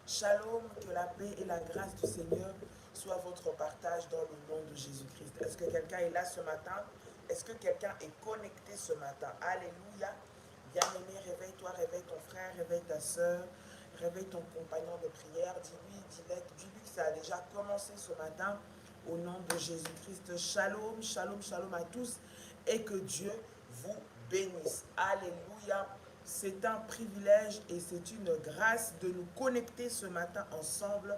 Shalom, que la paix et la grâce du Seigneur soient votre partage dans le nom de Jésus-Christ. Est-ce que quelqu'un est là ce matin? Est-ce que quelqu'un est connecté ce matin? Alléluia. Bien-aimé, réveille-toi, réveille ton frère, réveille ta soeur, réveille ton compagnon de prière. Dis-lui, dis-lui que ça a déjà commencé ce matin au nom de Jésus-Christ. Shalom, shalom, shalom à tous et que Dieu vous bénisse. Alléluia. C'est un privilège et c'est une grâce de nous connecter ce matin ensemble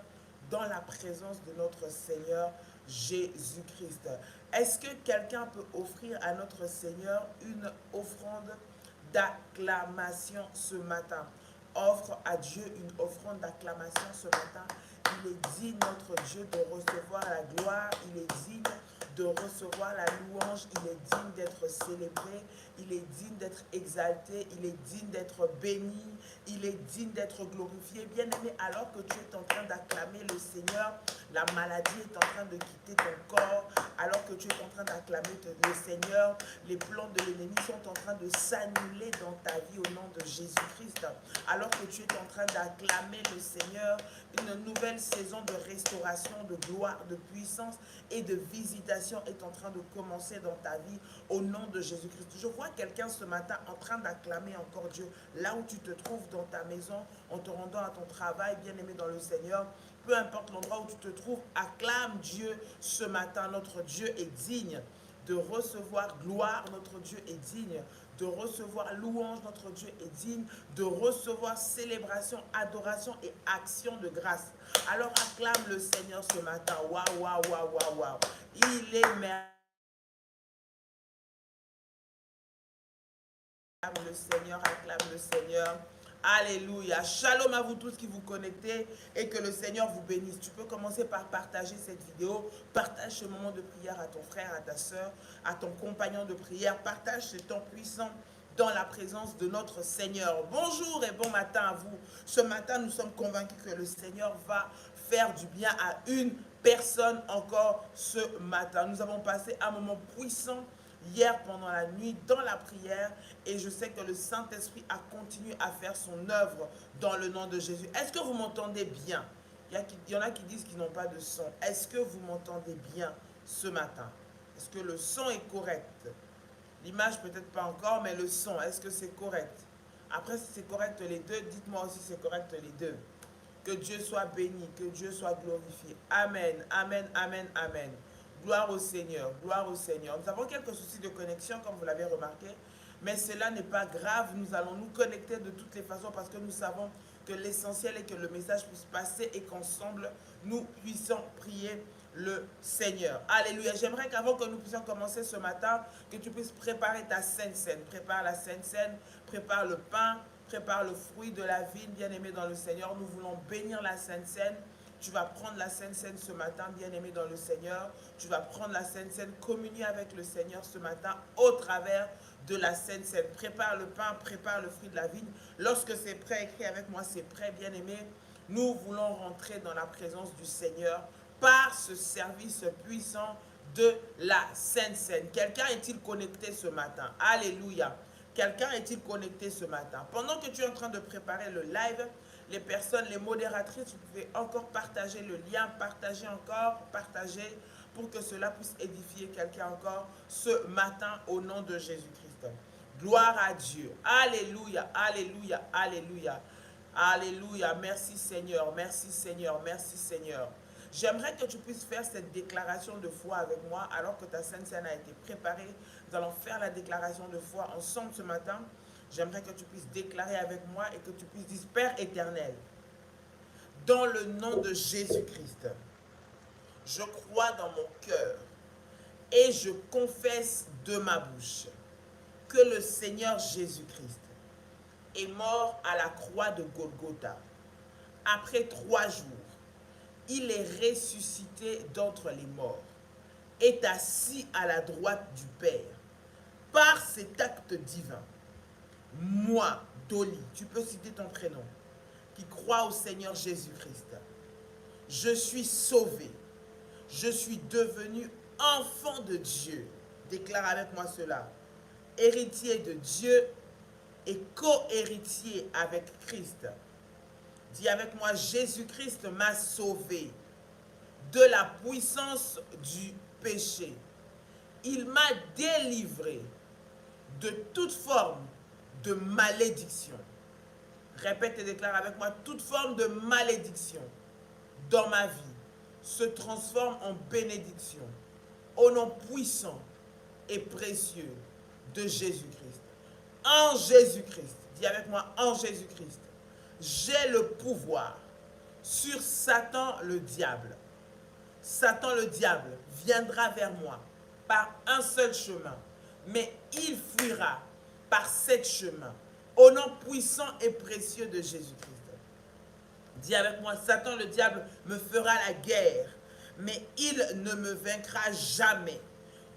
dans la présence de notre Seigneur Jésus-Christ. Est-ce que quelqu'un peut offrir à notre Seigneur une offrande d'acclamation ce matin? Offre à Dieu une offrande d'acclamation ce matin. Il est digne, notre Dieu, de recevoir la gloire. Il est digne de recevoir la louange. Il est digne d'être célébré. Il est digne d'être exalté. Il est digne d'être béni. Il est digne d'être glorifié. Bien-aimé, alors que tu es en train d'acclamer le Seigneur, la maladie est en train de quitter ton corps. Alors que tu es en train d'acclamer le Seigneur, les plans de l'ennemi sont en train de s'annuler dans ta vie au nom de Jésus-Christ. Alors que tu es en train d'acclamer le Seigneur, une nouvelle saison de restauration, de gloire, de puissance et de visitation est en train de commencer dans ta vie au nom de Jésus-Christ. Je vois quelqu'un ce matin en train d'acclamer encore Dieu là où tu te trouves dans ta maison, en te rendant à ton travail, bien-aimé dans le Seigneur. Peu importe l'endroit où tu te trouves, acclame Dieu ce matin. Notre Dieu est digne de recevoir gloire. Notre Dieu est digne de recevoir louange. Notre Dieu est digne de recevoir célébration, adoration et action de grâce. Alors acclame le Seigneur ce matin. Waouh, waouh, waouh, waouh, waouh. Il est merveilleux. Acclame le Seigneur, acclame le Seigneur. Alléluia. Shalom à vous tous qui vous connectez et que le Seigneur vous bénisse. Tu peux commencer par partager cette vidéo. Partage ce moment de prière à ton frère, à ta soeur, à ton compagnon de prière. Partage ce temps puissant dans la présence de notre Seigneur. Bonjour et bon matin à vous. Ce matin, nous sommes convaincus que le Seigneur va faire du bien à une personne encore ce matin. Nous avons passé un moment puissant hier pendant la nuit dans la prière et je sais que le Saint-Esprit a continué à faire son œuvre dans le nom de Jésus. Est-ce que vous m'entendez bien? Il y en a qui disent qu'ils n'ont pas de son. Est-ce que vous m'entendez bien ce matin? Est-ce que le son est correct? L'image peut-être pas encore, mais le son, est-ce que c'est correct? Après, si c'est correct les deux, dites-moi aussi si c'est correct les deux. Que Dieu soit béni, que Dieu soit glorifié. Amen, amen, amen, amen. Gloire au Seigneur, gloire au Seigneur. Nous avons quelques soucis de connexion, comme vous l'avez remarqué, mais cela n'est pas grave. Nous allons nous connecter de toutes les façons parce que nous savons que l'essentiel est que le message puisse passer et qu'ensemble, nous puissions prier le Seigneur. Alléluia. J'aimerais qu'avant que nous puissions commencer ce matin, que tu puisses préparer ta sainte scène. Prépare la sainte scène, prépare le pain, prépare le fruit de la vigne, bien-aimé dans le Seigneur. Nous voulons bénir la Sainte Seine. Tu vas prendre la Sainte Seine ce matin, bien-aimé dans le Seigneur. Tu vas prendre la Sainte Seine, communier avec le Seigneur ce matin au travers de la Sainte Seine. Prépare le pain, prépare le fruit de la vigne. Lorsque c'est prêt, écris avec moi, c'est prêt, bien-aimé. Nous voulons rentrer dans la présence du Seigneur par ce service puissant de la Sainte Seine. Quelqu'un est-il connecté ce matin? Alléluia. Quelqu'un est-il connecté ce matin? Pendant que tu es en train de préparer le live, les personnes, les modératrices, vous pouvez encore partager le lien, partager encore, partager pour que cela puisse édifier quelqu'un encore ce matin au nom de Jésus-Christ. Gloire à Dieu. Alléluia, alléluia, alléluia. Alléluia. Merci Seigneur, merci Seigneur, merci Seigneur. J'aimerais que tu puisses faire cette déclaration de foi avec moi alors que ta Sainte Seine a été préparée. Nous allons faire la déclaration de foi ensemble ce matin. J'aimerais que tu puisses déclarer avec moi et que tu puisses dire Père éternel, dans le nom de Jésus-Christ, je crois dans mon cœur et je confesse de ma bouche que le Seigneur Jésus-Christ est mort à la croix de Golgotha. Après 3 jours, il est ressuscité d'entre les morts, est assis à la droite du Père. Par cet acte divin, moi, Dolly, tu peux citer ton prénom, qui crois au Seigneur Jésus-Christ, je suis sauvé, je suis devenu enfant de Dieu. Déclare avec moi cela. Héritier de Dieu et co-héritier avec Christ. Dis avec moi, Jésus-Christ m'a sauvé de la puissance du péché. Il m'a délivré de toute forme de malédiction. Répète et déclare avec moi, toute forme de malédiction dans ma vie se transforme en bénédiction au nom puissant et précieux de Jésus-Christ. En Jésus-Christ, dis avec moi, en Jésus-Christ, j'ai le pouvoir sur Satan le diable. Satan le diable viendra vers moi par un seul chemin, mais il fuira par 7 chemins, au nom puissant et précieux de Jésus-Christ. Dis avec moi, Satan le diable me fera la guerre, mais il ne me vaincra jamais,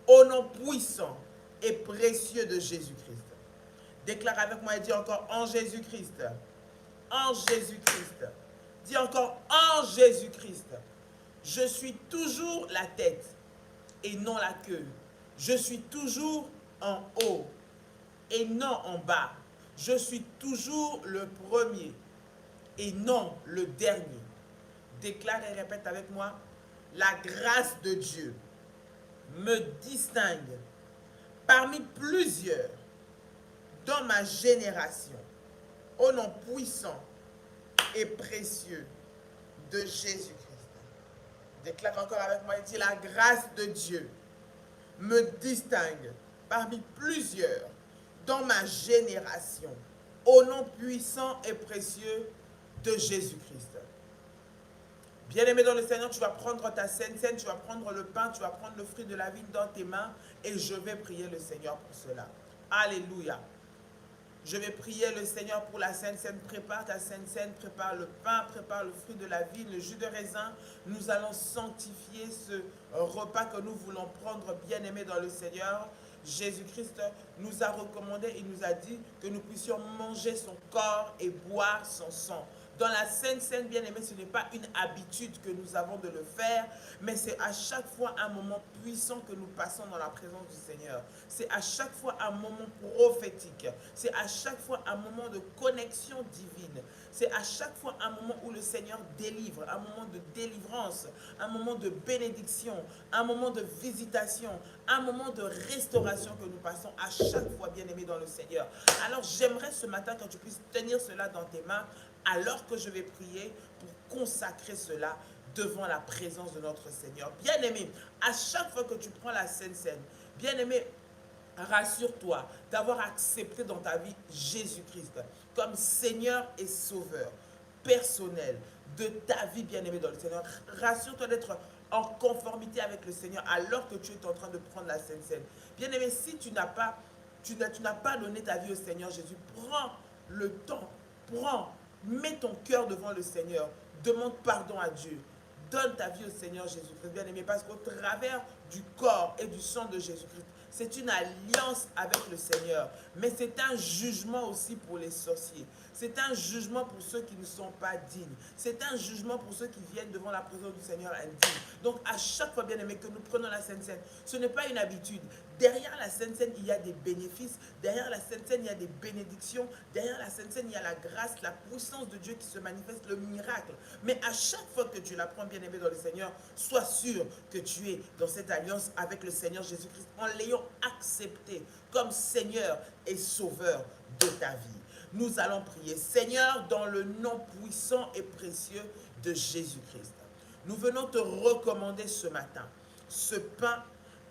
au nom puissant et précieux de Jésus-Christ. Déclare avec moi et dis encore, en Jésus-Christ, en Jésus-Christ. Dis encore, en Jésus-Christ. Je suis toujours la tête et non la queue. Je suis toujours en haut et non en bas. Je suis toujours le premier et non le dernier. Déclare et répète avec moi, la grâce de Dieu me distingue parmi plusieurs dans ma génération, au nom puissant et précieux de Jésus-Christ. Déclare encore avec moi et dis, la grâce de Dieu me distingue parmi plusieurs dans ma génération, au nom puissant et précieux de Jésus-Christ. Bien-aimé dans le Seigneur, tu vas prendre ta Sainte Seine, tu vas prendre le pain, tu vas prendre le fruit de la vie dans tes mains et je vais prier le Seigneur pour cela. Alléluia. Je vais prier le Seigneur pour la Sainte Seine. Prépare ta Sainte Seine, prépare le pain, prépare le fruit de la vie, le jus de raisin. Nous allons sanctifier ce repas que nous voulons prendre, bien-aimé dans le Seigneur. Jésus-Christ nous a recommandé, il nous a dit que nous puissions manger son corps et boire son sang. Dans la Sainte Seine, bien-aimé, ce n'est pas une habitude que nous avons de le faire, mais c'est à chaque fois un moment puissant que nous passons dans la présence du Seigneur. C'est à chaque fois un moment prophétique. C'est à chaque fois un moment de connexion divine. C'est à chaque fois un moment où le Seigneur délivre, un moment de délivrance, un moment de bénédiction, un moment de visitation, un moment de restauration que nous passons à chaque fois, bien-aimé dans le Seigneur. Alors j'aimerais ce matin que tu puisses tenir cela dans tes mains alors que je vais prier pour consacrer cela devant la présence de notre Seigneur. Bien-aimé, à chaque fois que tu prends la Sainte Seine, bien-aimé, rassure-toi d'avoir accepté dans ta vie Jésus-Christ comme Seigneur et Sauveur personnel de ta vie, bien-aimé dans le Seigneur. Rassure-toi d'être en conformité avec le Seigneur alors que tu es en train de prendre la Sainte Seine. Bien-aimé, si tu n'as pas donné ta vie au Seigneur Jésus, prends le temps, mets ton cœur devant le Seigneur, demande pardon à Dieu, donne ta vie au Seigneur Jésus-Christ, bien-aimé, parce qu'au travers du corps et du sang de Jésus-Christ, c'est une alliance avec le Seigneur, mais c'est un jugement aussi pour les sorciers. C'est un jugement pour ceux qui ne sont pas dignes. C'est un jugement pour ceux qui viennent devant la présence du Seigneur indignes. Donc à chaque fois, bien aimé, que nous prenons la Sainte Seine, ce n'est pas une habitude. Derrière la Sainte Seine, il y a des bénéfices. Derrière la Sainte Seine, il y a des bénédictions. Derrière la Sainte Seine, il y a la grâce, la puissance de Dieu qui se manifeste, le miracle. Mais à chaque fois que tu la prends, bien aimé, dans le Seigneur, sois sûr que tu es dans cette alliance avec le Seigneur Jésus-Christ en l'ayant accepté comme Seigneur et Sauveur de ta vie. Nous allons prier. Seigneur, dans le nom puissant et précieux de Jésus-Christ, nous venons te recommander ce matin ce pain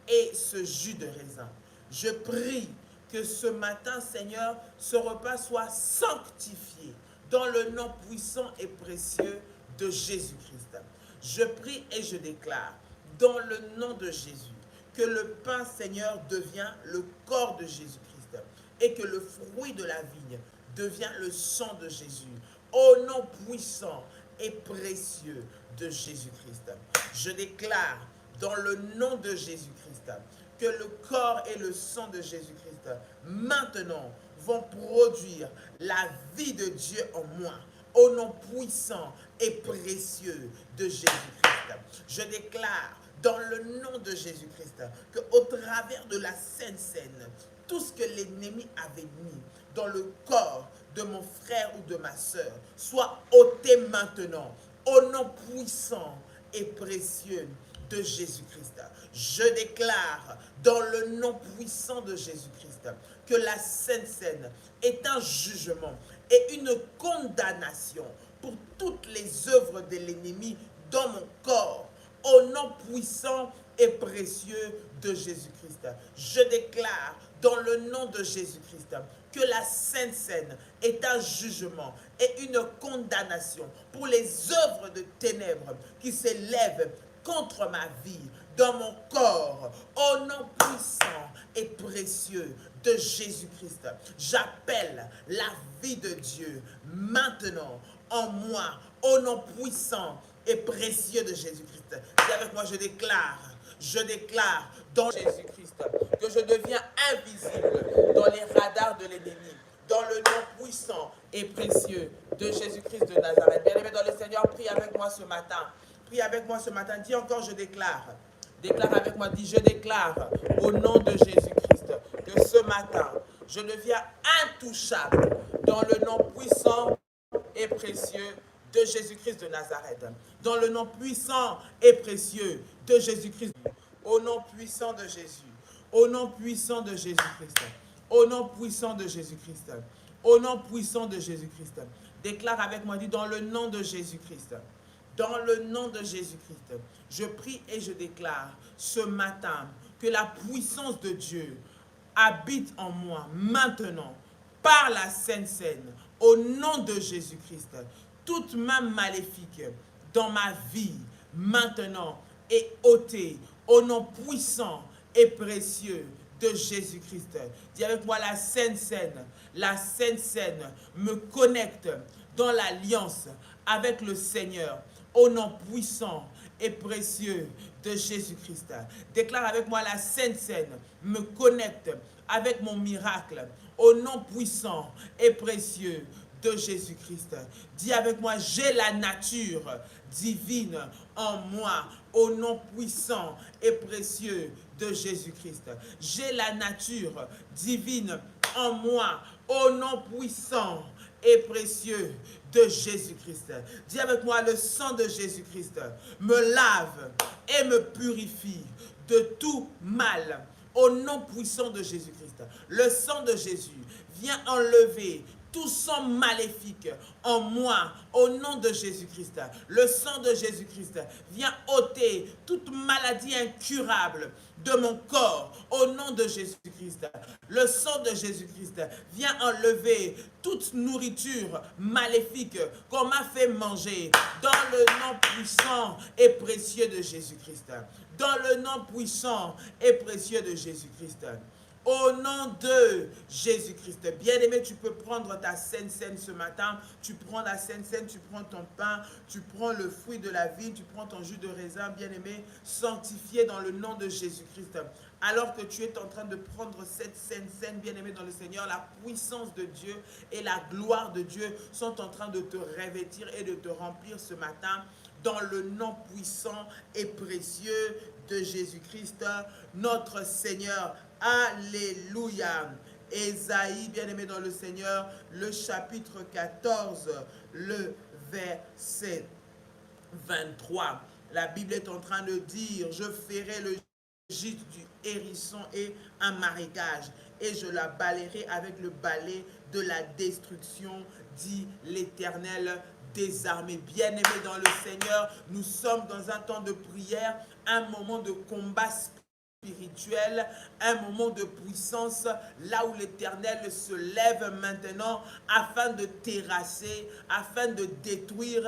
et ce jus de raisin. Je prie que ce matin, Seigneur, ce repas soit sanctifié dans le nom puissant et précieux de Jésus-Christ. Je prie et je déclare, dans le nom de Jésus, que le pain, Seigneur, devient le corps de Jésus-Christ et que le fruit de la vigne devient le sang de Jésus, au nom puissant et précieux de Jésus-Christ. Je déclare dans le nom de Jésus-Christ que le corps et le sang de Jésus-Christ maintenant vont produire la vie de Dieu en moi, au nom puissant et précieux de Jésus-Christ. Je déclare dans le nom de Jésus-Christ qu'au travers de la Sainte Seine, tout ce que l'ennemi avait mis dans le corps de mon frère ou de ma sœur soit ôté maintenant, au nom puissant et précieux de Jésus-Christ. Je déclare dans le nom puissant de Jésus-Christ que la Sainte Seine est un jugement et une condamnation pour toutes les œuvres de l'ennemi dans mon corps, au nom puissant et précieux de Jésus-Christ. Je déclare dans le nom de Jésus-Christ que la Sainte Seine est un jugement et une condamnation pour les œuvres de ténèbres qui s'élèvent contre ma vie, dans mon corps, au nom puissant et précieux de Jésus-Christ. J'appelle la vie de Dieu maintenant en moi, au nom puissant et précieux de Jésus-Christ. Dis avec moi, je déclare dans Jésus-Christ que je deviens invisible dans les radars de l'ennemi, dans le nom puissant et précieux de Jésus-Christ de Nazareth. Bien-aimé dans le Seigneur, prie avec moi ce matin. Prie avec moi ce matin. Dis encore, je déclare. Déclare avec moi, dis, je déclare au nom de Jésus-Christ que ce matin, je deviens intouchable dans le nom puissant et précieux de Jésus-Christ de Nazareth. Dans le nom puissant et précieux de Jésus-Christ. Au nom puissant de Jésus. Au nom puissant de Jésus-Christ. Au nom puissant de Jésus-Christ. Au nom puissant de Jésus-Christ. Déclare avec moi, dis, dans le nom de Jésus-Christ. Dans le nom de Jésus-Christ, je prie et je déclare ce matin que la puissance de Dieu habite en moi maintenant par la Sainte Seine, au nom de Jésus-Christ. Toute main maléfique dans ma vie maintenant est ôtée au nom puissant et précieux de Jésus-Christ. Dis avec moi, la Sainte Seine me connecte dans l'alliance avec le Seigneur, au nom puissant et précieux de Jésus-Christ. Déclare avec moi, la Sainte Seine me connecte avec mon miracle, au nom puissant et précieux de Jésus-Christ. Dis avec moi, j'ai la nature divine en moi, au nom puissant et précieux de Jésus-Christ. J'ai la nature divine en moi, au nom puissant et précieux de Jésus-Christ. Dis avec moi, le sang de Jésus-Christ me lave et me purifie de tout mal, au nom puissant de Jésus-Christ. Le sang de Jésus vient enlever tout sang maléfique en moi, au nom de Jésus-Christ. Le sang de Jésus-Christ vient ôter toute maladie incurable de mon corps, au nom de Jésus-Christ. Le sang de Jésus-Christ vient enlever toute nourriture maléfique qu'on m'a fait manger, dans le nom puissant et précieux de Jésus-Christ. Dans le nom puissant et précieux de Jésus-Christ. Au nom de Jésus-Christ. Bien-aimé, tu peux prendre ta Sainte Seine ce matin. Tu prends la Sainte Seine, tu prends ton pain, tu prends le fruit de la vie, tu prends ton jus de raisin, bien-aimé, sanctifié dans le nom de Jésus-Christ. Alors que tu es en train de prendre cette Sainte Seine, bien-aimé dans le Seigneur, la puissance de Dieu et la gloire de Dieu sont en train de te revêtir et de te remplir ce matin, dans le nom puissant et précieux de Jésus-Christ, notre Seigneur. Alléluia. Ésaïe, bien-aimé dans le Seigneur, le chapitre 14, le verset 23. La Bible est en train de dire, je ferai le gîte du hérisson et un marécage, et je la balayerai avec le balai de la destruction, dit l'Éternel des armées. Bien-aimés dans le Seigneur, nous sommes dans un temps de prière, un moment de combat spirituel, un moment de puissance, là où l'Éternel se lève maintenant afin de terrasser, afin de détruire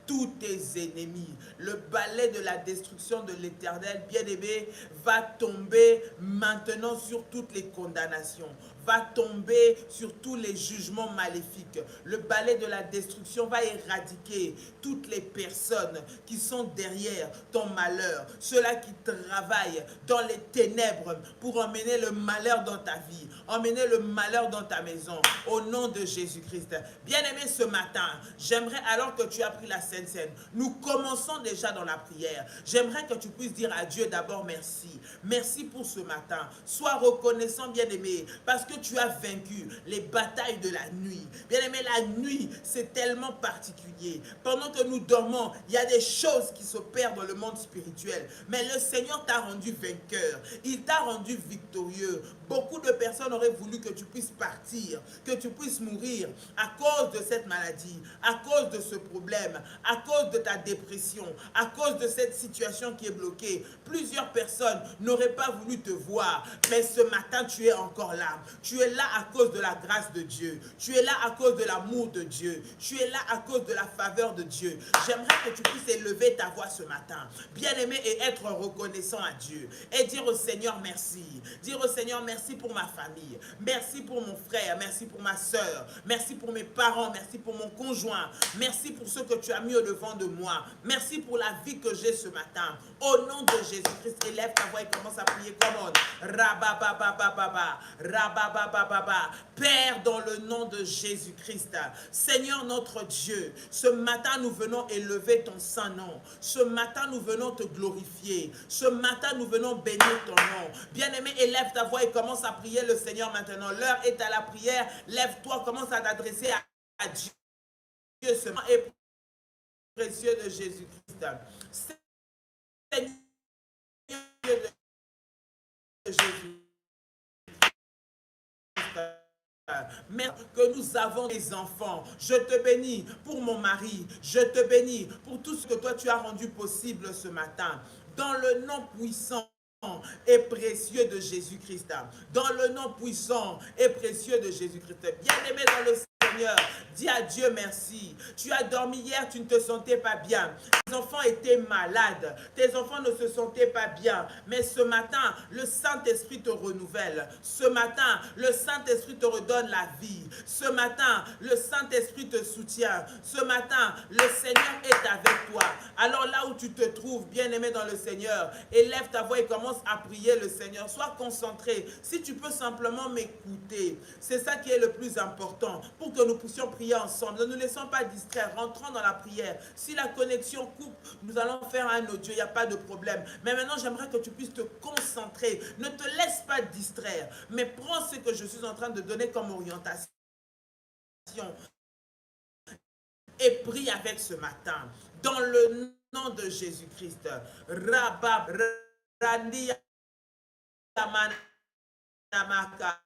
tous tes ennemis. Le balai de la destruction de l'Éternel, bien-aimé, va tomber maintenant sur toutes les condamnations, va tomber sur tous les jugements maléfiques. Le balai de la destruction va éradiquer toutes les personnes qui sont derrière ton malheur, ceux-là qui travaillent dans les ténèbres pour emmener le malheur dans ta vie, emmener le malheur dans ta maison, au nom de Jésus-Christ. Bien-aimé, ce matin, j'aimerais, alors que tu as pris la Sainte Seine, nous commençons déjà dans la prière. J'aimerais que tu puisses dire à Dieu d'abord merci. Merci pour ce matin. Sois reconnaissant, bien-aimé, parce que tu as vaincu les batailles de la nuit. Bien-aimé, la nuit, c'est tellement particulier. Pendant que nous dormons, il y a des choses qui s'opèrent dans le monde spirituel. Mais le Seigneur t'a rendu vainqueur. Il t'a rendu victorieux. Beaucoup de personnes auraient voulu que tu puisses partir, que tu puisses mourir à cause de cette maladie, à cause de ce problème, à cause de ta dépression, à cause de cette situation qui est bloquée. Plusieurs personnes n'auraient pas voulu te voir, mais ce matin, tu es encore là. Tu es là à cause de la grâce de Dieu. Tu es là à cause de l'amour de Dieu. Tu es là à cause de la faveur de Dieu. J'aimerais que tu puisses élever ta voix ce matin, bien-aimé, et être reconnaissant à Dieu. Et dire au Seigneur merci. Dire au Seigneur merci pour ma famille. Merci pour mon frère. Merci pour ma soeur. Merci pour mes parents. Merci pour mon conjoint. Merci pour ce que tu as mis au devant de moi. Merci pour la vie que j'ai ce matin. Au nom de Jésus-Christ, élève ta voix et commence à prier comme on. Rabababababa, rabababababa. Père, dans le nom de Jésus-Christ, Seigneur notre Dieu, ce matin nous venons élever ton saint nom. Ce matin nous venons te glorifier. Ce matin nous venons bénir ton nom. Bien-aimé, élève ta voix et commence à prier le Seigneur maintenant. L'heure est à la prière. Lève-toi, commence à t'adresser à Dieu. Ce moment est précieux de Jésus-Christ. Seigneur de Jésus. Merci que nous avons des enfants. Je te bénis pour mon mari. Je te bénis pour tout ce que toi tu as rendu possible ce matin. Dans le nom puissant et précieux de Jésus-Christ. Dans le nom puissant et précieux de Jésus-Christ. Bien-aimé dans le Seigneur, dis à Dieu merci. Tu as dormi hier, tu ne te sentais pas bien. Tes enfants étaient malades. Tes enfants ne se sentaient pas bien. Mais ce matin, le Saint-Esprit te renouvelle. Ce matin, le Saint-Esprit te redonne la vie. Ce matin, le Saint-Esprit te soutient. Ce matin, le Seigneur est avec toi. Alors là où tu te trouves, bien-aimé dans le Seigneur, élève ta voix et commence à prier le Seigneur. Sois concentré. Si tu peux simplement m'écouter, c'est ça qui est le plus important. Pour que nous puissions prier ensemble. Ne nous laissons pas distraire. Rentrons dans la prière. Si la connexion coupe, nous allons faire un audio. Il n'y a pas de problème. Mais maintenant, j'aimerais que tu puisses te concentrer. Ne te laisse pas distraire. Mais prends ce que je suis en train de donner comme orientation. Et prie avec ce matin. Dans le nom de Jésus-Christ. Rabab Randi Namaka.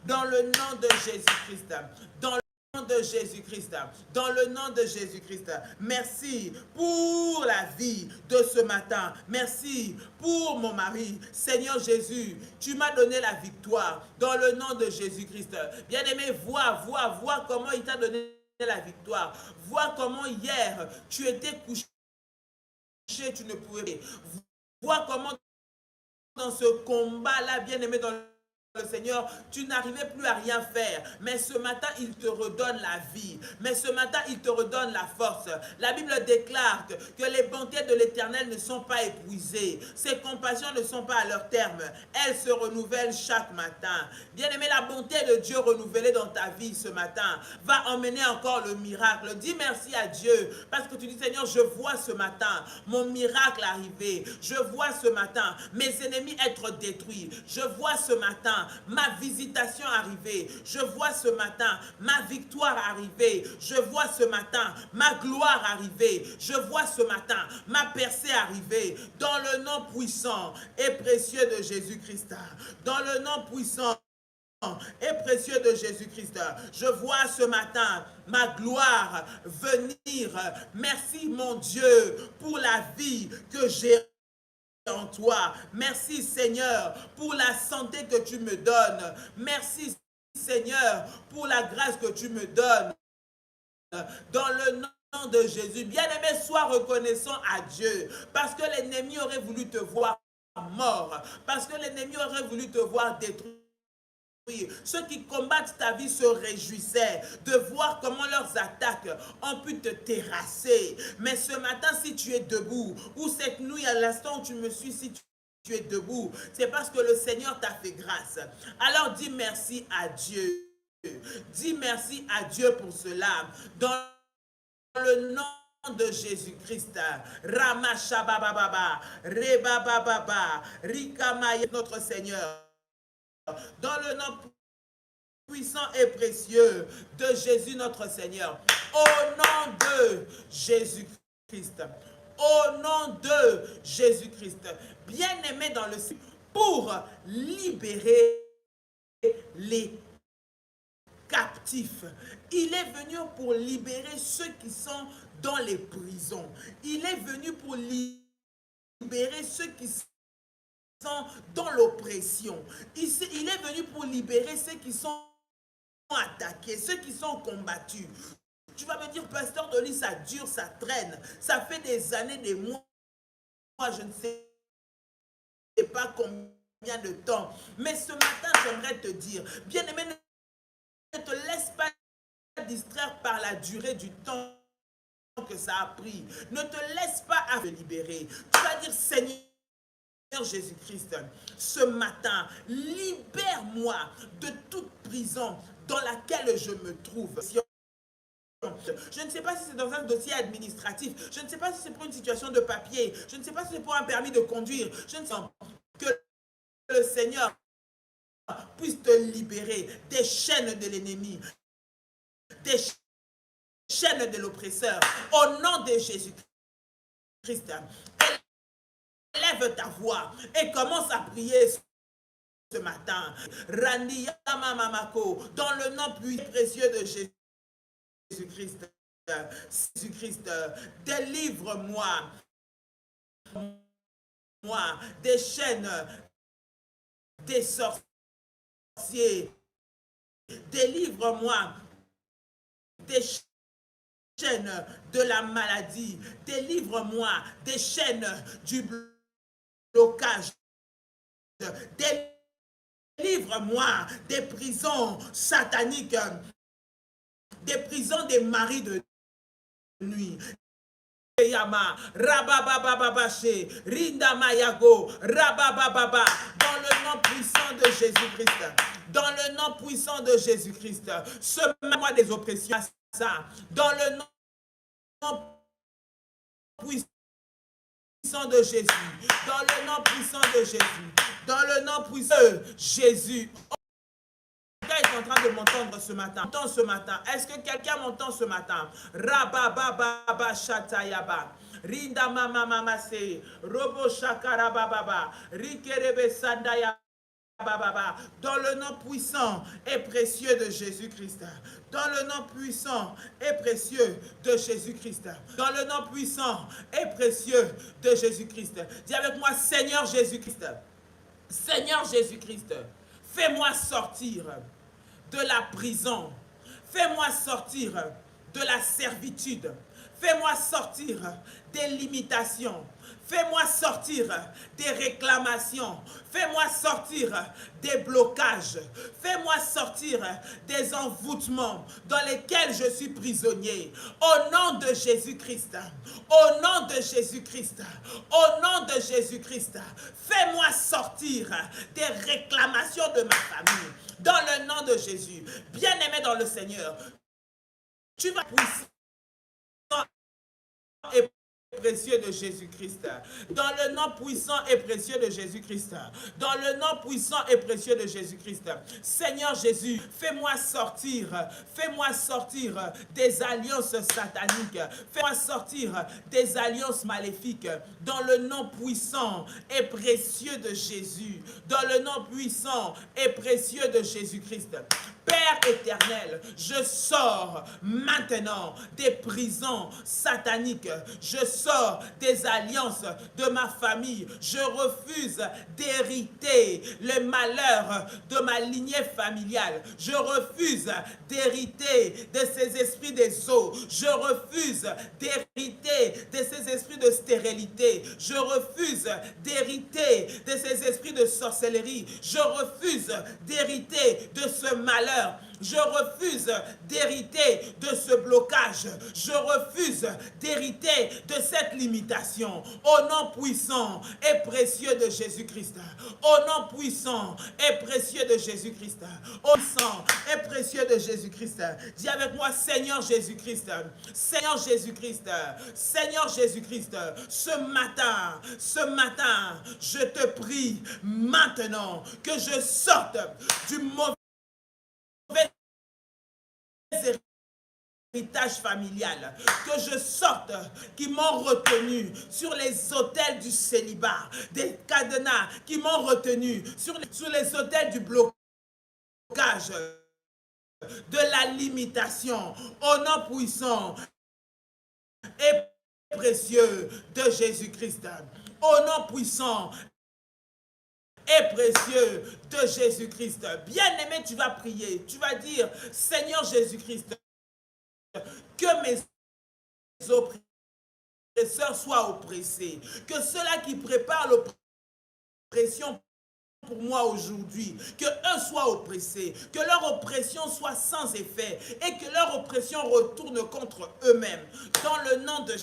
Dans le nom de Jésus-Christ, dans le nom de Jésus-Christ, dans le nom de Jésus-Christ, merci pour la vie de ce matin, merci pour mon mari. Seigneur Jésus, tu m'as donné la victoire dans le nom de Jésus-Christ. Bien-aimé, vois comment il t'a donné la victoire. Vois comment hier tu étais couché, tu ne pouvais pas. Vois comment dans ce combat-là, bien-aimé dans le Seigneur, tu n'arrivais plus à rien faire. Mais ce matin, il te redonne la vie. Mais ce matin, il te redonne la force. La Bible déclare que les bontés de l'Éternel ne sont pas épuisées. Ses compassions ne sont pas à leur terme. Elles se renouvellent chaque matin. Bien-aimé, la bonté de Dieu renouvelée dans ta vie ce matin va emmener encore le miracle. Dis merci à Dieu parce que tu dis, Seigneur, je vois ce matin mon miracle arriver. Je vois ce matin mes ennemis être détruits. Je vois ce matin ma visitation arriver. Je vois ce matin ma victoire arriver. Je vois ce matin ma gloire arriver. Je vois ce matin ma percée arriver. Dans le nom puissant et précieux de Jésus-Christ. Dans le nom puissant et précieux de Jésus-Christ, je vois ce matin ma gloire venir. Merci mon Dieu pour la vie que j'ai en toi. Merci Seigneur pour la santé que tu me donnes. Merci Seigneur pour la grâce que tu me donnes. Dans le nom de Jésus, bien-aimé, sois reconnaissant à Dieu parce que l'ennemi aurait voulu te voir mort, parce que l'ennemi aurait voulu te voir détruit. Ceux qui combattent ta vie se réjouissaient de voir comment leurs attaques ont pu te terrasser. Mais ce matin, si tu es debout, ou cette nuit à l'instant où tu me suis, si tu es debout, c'est parce que le Seigneur t'a fait grâce. Alors dis merci à Dieu. Dis merci à Dieu pour cela. Dans le nom de Jésus-Christ, Ramashabababa, Rebababa, Rikamaya, notre Seigneur. dans le nom puissant et précieux de Jésus notre Seigneur, au nom de Jésus-Christ, au nom de Jésus-Christ, bien-aimé dans le Seigneur, pour libérer les captifs. Il est venu pour libérer ceux qui sont dans les prisons. Il est venu pour libérer ceux qui sont dans l'oppression. Il est venu pour libérer ceux qui sont attaqués, ceux qui sont combattus. Tu vas me dire, pasteur Dolly, ça dure, ça traîne. Ça fait des années, des mois, je ne sais pas combien de temps. Mais ce matin, j'aimerais te dire, bien-aimé, ne te laisse pas distraire par la durée du temps que ça a pris. Ne te laisse pas te libérer. Tu vas dire, Seigneur Jésus-Christ, ce matin, libère-moi de toute prison dans laquelle je me trouve. Je ne sais pas si c'est dans un dossier administratif, je ne sais pas si c'est pour une situation de papier, je ne sais pas si c'est pour un permis de conduire, je ne sais pas que le Seigneur puisse te libérer des chaînes de l'ennemi, des chaînes de l'oppresseur, au nom de Jésus-Christ. Lève ta voix et commence à prier ce matin. Randiya Mamamako, dans le nom précieux de Jésus-Christ. Jésus-Christ, délivre-moi des chaînes des sorciers. Délivre-moi des chaînes de la maladie. Délivre-moi des chaînes du blocage. Délivre-moi des prisons sataniques, des prisons des maris de nuit. Yama, Rababababaché, Rinda Mayago, Rababababa, dans le nom puissant de Jésus-Christ, dans le nom puissant de Jésus-Christ, semez-moi des oppressions, dans le nom puissant de Jésus, dans le nom puissant de Jésus, dans le nom puissant de Jésus. Quelqu'un est en train de m'entendre ce matin. Est-ce que quelqu'un m'entend ce matin? Rabababa Shatayaba. Rinda mama mama se. Robo Shakara bababa. Rikerebe Sandaya bababa. Dans le nom puissant et précieux de Jésus-Christ. Dans le nom puissant et précieux de Jésus-Christ. Dans le nom puissant et précieux de Jésus-Christ. Dis avec moi, Seigneur Jésus-Christ. Seigneur Jésus-Christ. Fais-moi sortir de la prison. Fais-moi sortir de la servitude. Fais-moi sortir des limitations. Fais-moi sortir des réclamations. Fais-moi sortir des blocages. Fais-moi sortir des envoûtements dans lesquels je suis prisonnier. Au nom de Jésus-Christ. Au nom de Jésus-Christ. Au nom de Jésus-Christ. Fais-moi sortir des réclamations de ma famille. Dans le nom de Jésus. Bien-aimé dans le Seigneur. Tu vas puissant et précieux de Jésus-Christ, dans le nom puissant et précieux de Jésus-Christ, dans le nom puissant et précieux de Jésus-Christ. Seigneur Jésus, fais-moi sortir des alliances sataniques, fais-moi sortir des alliances maléfiques, dans le nom puissant et précieux de Jésus, dans le nom puissant et précieux de Jésus-Christ. Père éternel, je sors maintenant des prisons sataniques. Je sors des alliances de ma famille. Je refuse d'hériter les malheurs de ma lignée familiale. Je refuse d'hériter de ces esprits des eaux. Je refuse d'hériter de ces esprits de stérilité. Je refuse d'hériter de ces esprits de sorcellerie. Je refuse d'hériter de ce malheur. Je refuse d'hériter de ce blocage. Je refuse d'hériter de cette limitation. Au nom puissant et précieux de Jésus-Christ. Au nom puissant et précieux de Jésus-Christ. Au puissant et précieux de Jésus-Christ. Dis avec moi, Seigneur Jésus-Christ. Seigneur Jésus-Christ. Seigneur Jésus-Christ. Ce matin, je te prie maintenant que je sorte du mauvais héritage familial, que je sorte qui m'ont retenu sur les autels du célibat, des cadenas qui m'ont retenu sur les autels du blocage, de la limitation, au nom puissant et précieux de Jésus-Christ. Au nom puissant et précieux de Jésus-Christ. Bien-aimé, tu vas prier, tu vas dire, Seigneur Jésus-Christ, que mes oppresseurs soient oppressés, que ceux-là qui préparent l'oppression pour moi aujourd'hui, que eux soient oppressés, que leur oppression soit sans effet et que leur oppression retourne contre eux-mêmes. Dans le nom de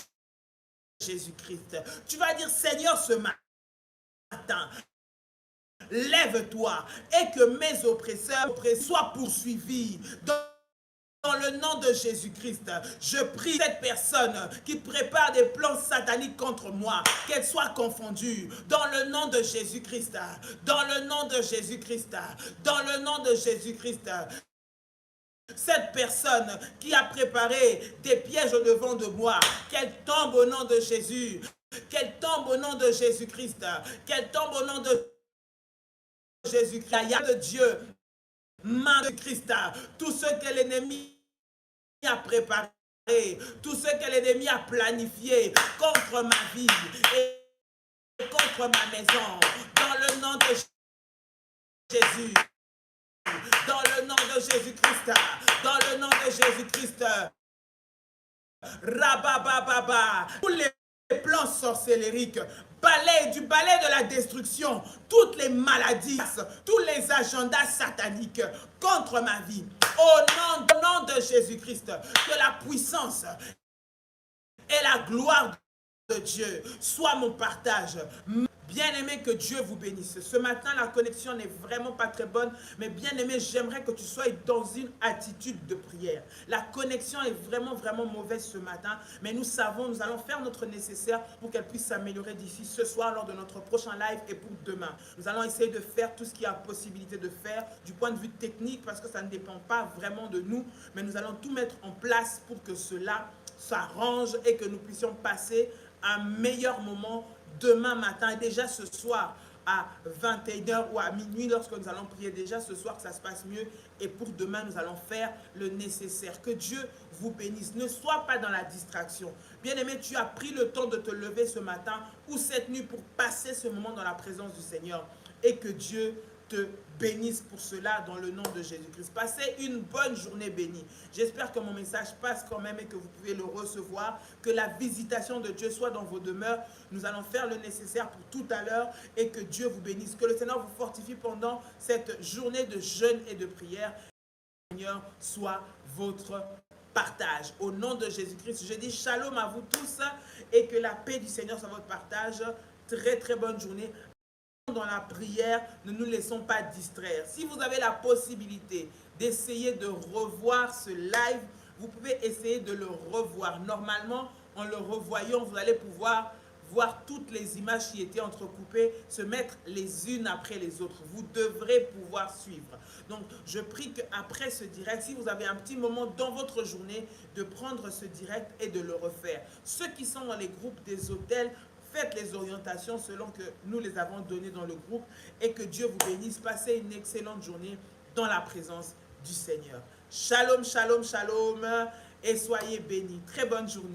Jésus-Christ, tu vas dire, Seigneur, ce matin, lève-toi et que mes oppresseurs soient poursuivis. Dans le nom de Jésus-Christ, je prie cette personne qui prépare des plans sataniques contre moi, qu'elle soit confondue. Dans le nom de Jésus-Christ, dans le nom de Jésus-Christ, dans le nom de Jésus-Christ. Cette personne qui a préparé des pièges au-devant de moi, qu'elle tombe au nom de Jésus, qu'elle tombe au nom de Jésus-Christ, qu'elle tombe au nom de Jésus-Christ. Il y a de Dieu, main de Christ, tout ce que l'ennemi a préparé, tout ce que l'ennemi a planifié contre ma vie et contre ma maison, dans le nom de Jésus, dans le nom de Jésus-Christ, dans le nom de Jésus-Christ, rabababa, tous les plans sorcellériques, du balai de la destruction, toutes les maladies, tous les agendas sataniques contre ma vie. Au nom de Jésus-Christ, que la puissance et la gloire de Dieu soient mon partage. Bien-aimé, que Dieu vous bénisse. Ce matin, la connexion n'est vraiment pas très bonne, mais bien-aimé, j'aimerais que tu sois dans une attitude de prière. La connexion est vraiment, vraiment mauvaise ce matin, mais nous savons, nous allons faire notre nécessaire pour qu'elle puisse s'améliorer d'ici ce soir lors de notre prochain live et pour demain. Nous allons essayer de faire tout ce qu'il y a possibilité de faire du point de vue technique parce que ça ne dépend pas vraiment de nous, mais nous allons tout mettre en place pour que cela s'arrange et que nous puissions passer un meilleur moment demain matin et déjà ce soir à 21h ou à minuit lorsque nous allons prier, déjà ce soir que ça se passe mieux et pour demain nous allons faire le nécessaire. Que Dieu vous bénisse. Ne sois pas dans la distraction. Bien-aimé, tu as pris le temps de te lever ce matin ou cette nuit pour passer ce moment dans la présence du Seigneur et que Dieu te bénisse pour cela dans le nom de Jésus-Christ. Passez une bonne journée bénie. J'espère que mon message passe quand même et que vous pouvez le recevoir, que la visitation de Dieu soit dans vos demeures. Nous allons faire le nécessaire pour tout à l'heure et que Dieu vous bénisse. Que le Seigneur vous fortifie pendant cette journée de jeûne et de prière. Que le Seigneur soit votre partage. Au nom de Jésus-Christ, je dis shalom à vous tous et que la paix du Seigneur soit votre partage. Très très bonne journée. Dans la prière, ne nous laissons pas distraire. Si vous avez la possibilité d'essayer de revoir ce live, vous pouvez essayer de le revoir. Normalement, en le revoyant, vous allez pouvoir voir toutes les images qui étaient entrecoupées se mettre les unes après les autres. Vous devrez pouvoir suivre. Donc, je prie qu'après ce direct, si vous avez un petit moment dans votre journée, de prendre ce direct et de le refaire. Ceux qui sont dans les groupes des hôtels, faites les orientations selon que nous les avons données dans le groupe et que Dieu vous bénisse. Passez une excellente journée dans la présence du Seigneur. Shalom, shalom, shalom et soyez bénis. Très bonne journée.